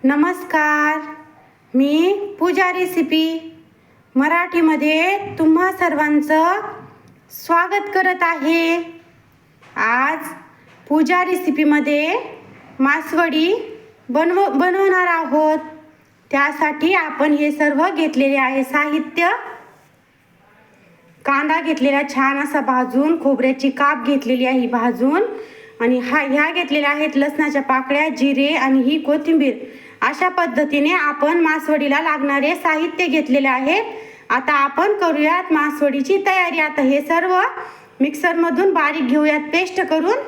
नमस्कार, मी पूजा रेसिपी मराठीमध्ये तुम्हा सर्वांचं स्वागत करत आहे। आज पूजा रेसिपीमध्ये मासवडी बनवणार आहोत। त्यासाठी आपण हे सर्व घेतलेले आहे साहित्य। कांदा घेतलेला छान असा भाजून, खोबऱ्याची काप घेतलेली आहे भाजून, आणि ह्या घेतलेल्या आहेत लसणाच्या पाकळ्या, जिरे आणि ही कोथिंबीर। अशा पद्धतीने आपण मासवडीला लागणारे साहित्य घेतलेले आहे। आता आपण करूयात मासवडीची तयारी। आता हे सर्व मिक्सर मधून बारीक घेऊयात पेस्ट करून,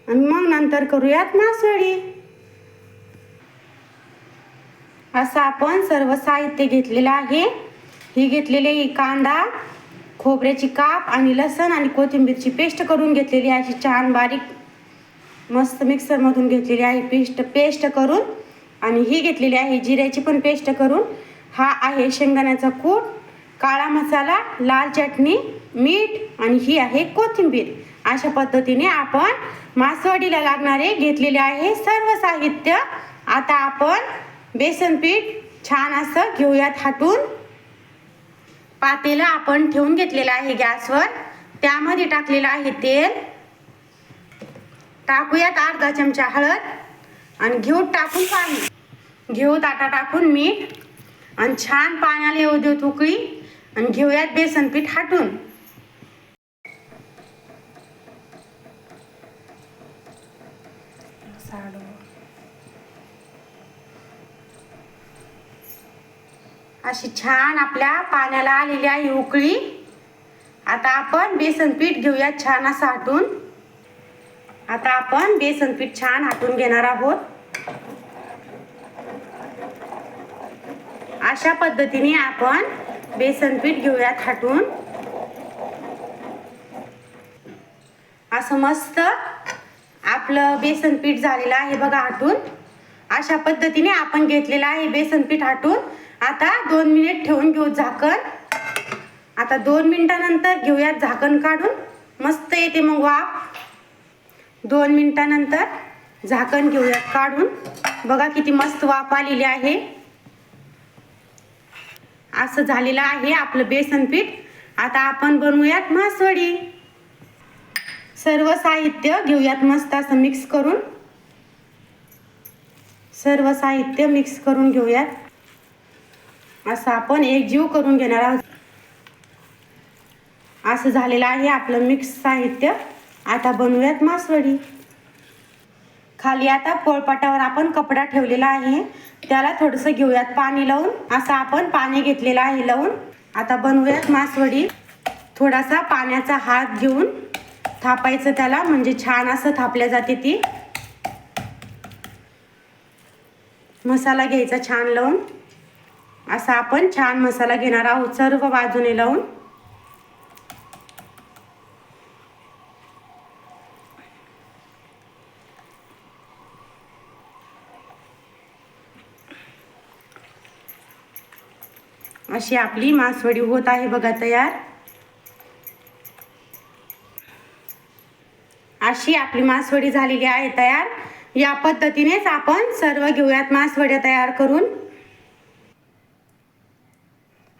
आणि मग नंतर करूयात मासवडी। असं आपण सर्व साहित्य घेतलेलं आहे। ही घेतलेली कांदा, खोबऱ्याची काप आणि लसण आणि कोथिंबीरची पेस्ट करून घेतलेली आहे। अशी छान बारीक मस्त मिक्सर मधून घेतलेली आहे पेस्ट करून। आणि ही घेतलेली आहे जिऱ्याची पण पेस्ट करून। हा आहे शेंगदाण्याचा कूट, काळा मसाला, लाल चटणी, मीठ आणि ही आहे कोथिंबीर। अशा पद्धतीने आपण मासवडीला लागणारे घेतलेले आहे सर्व साहित्य। आता आपण बेसन पीठ छान असं घेऊयात हाटून। पातेलं आपण ठेवून घेतलेलं आहे गॅसवर। त्यामध्ये टाकलेलं आहे तेल, टाकूयात अर्धा चमचा हळद, आणि घेऊ टाकून पाणी, घेऊ ताटा टाकून मीठ, आणि छान पाण्याला येऊ देऊ उकळी, आणि घेऊयात बेसन पीठ हाटून। अशी छान आपल्या पाण्याला आलेली आहे उकळी। आता आपण बेसन पीठ घेऊयात छान असं हाटून। आता आपण बेसन पीठ छान हाटून घेणार आहोत। अशा पद्धतीने आपण बेसन पीठ घेऊयात हाटून। असं मस्त आपलं बेसन पीठ झालेलं आहे बघा हाटून। अशा पद्धतीने आपण घेतलेलं आहे बेसन पीठ हाटून। आता 2 मिनिट ठेवून घेऊ झाकण। आता 2 मिनिटानंतर घेऊयात झाकण काढून, मस्त येते मग वाफ। 2 मिनिटानंतर झाकण घेऊयात काढून, बघा किती मस्त वाफ आलेली आहे। असं झालेलं आहे आपलं बेसन पीठ। आता आपण बनवूयात मासवडी। सर्व साहित्य घेऊयात मस्त असं मिक्स करून, सर्व साहित्य मिक्स करून घेऊयात। असं आपण एकजीव करून घेणार आहोत। असं झालेलं आहे आपलं मिक्स साहित्य। आता बनवूयात मासवडी। खाली आता पोळपाटावर आपण कपडा ठेवलेला आहे, त्याला थोडंसं घेऊयात पाणी लावून। असं आपण पाणी घेतलेलं आहे लावून। आता बनवूयात मासवडी। थोडासा पाण्याचा हात घेऊन थापायचं त्याला, म्हणजे छान असं थापल्या जाते ती। मसाला घ्यायचा छान लावून। असा आपण छान मसाला घेणार आहोत सर्व बाजूने लावून। अशी आपली मासवडी होत आहे बघा तयार। अशी आपली मासवडी झालेली आहे तयार। या पद्धतीनेच आपण सर्व घेऊयात मासवड्या तयार करून।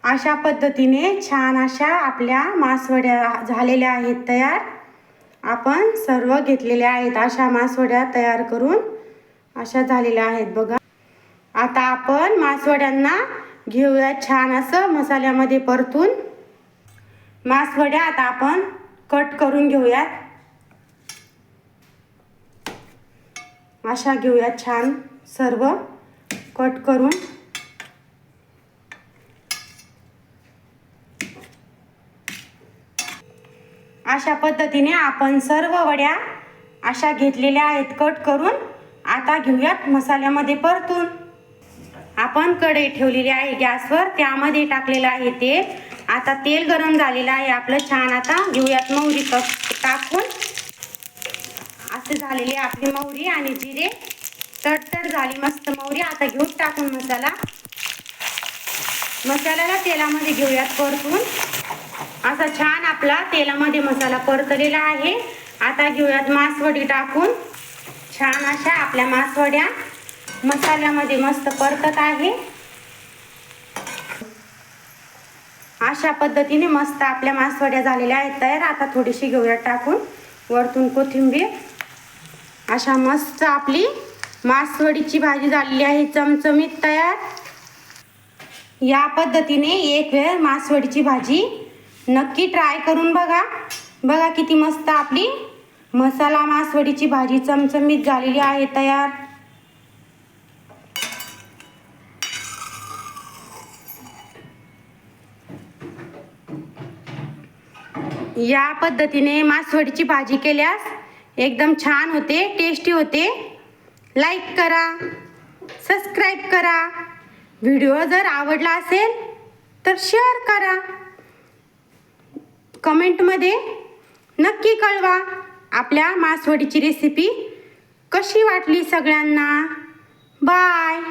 अशा पद्धतीने छान अशा आपल्या मासवड्या झालेल्या आहेत तयार। आपण सर्व घेतलेल्या आहेत अशा मासवड्या तयार करून, अशा झालेल्या आहेत बघा। आता आपण मासवड्यांना घेऊयात छान असं मसाल्यामध्ये परतून। मासवड्या आता आपण कट करून घेऊयात। अशा घेऊयात छान सर्व कट करून। अशा पद्धतीने आपण सर्व वड्या अशा घेतलेल्या आहेत कट करून। आता घेऊयात मसाल्यामध्ये परतून। आपण कढई ठेवलेली आहे गॅसवर, त्यामध्ये टाकलेलं आहे तेल। आता तेल गरम झालेलं आहे आपलं छान। आता घेऊयात मोहरी टाकून। असे झालेली आपली मोहरी आणि जिरे, तडतड झाली मस्त मोहरी। आता घेऊ टाकून मसाल्याला तेलामध्ये घेऊयात परतून। असा छान आपला तेलामध्ये मसाला परतलेला आहे। आता घेऊयात मासवडी टाकून। छान अशा आपल्या मासवड्या मसाल्यामध्ये मस्त परतत आहे। अशा पद्धतीने मस्त आपल्या मासवड्या झालेल्या आहेत तयार। आता थोडीशी घेऊया टाकून वरतून कोथिंबीर। अशा मस्त आपली मासवडीची भाजी झालेली आहे चमचमीत तयार। या पद्धतीने एक वेळ मासवडीची भाजी नक्की ट्राय करून बघा। बघा किती मस्त आपली मसाला मासवडीची भाजी चमचमीत झालेली आहे तयार। या पद्धतीने मासवडीची भाजी केल्यास एकदम छान होते, टेस्टी होते। लाईक करा, सबस्क्राईब करा। व्हिडिओ जर आवडला असेल तर शेअर करा। कमेंटमध्ये नक्की कळवा आपल्या मासवडीची रेसिपी कशी वाटली सगळ्यांना। बाय।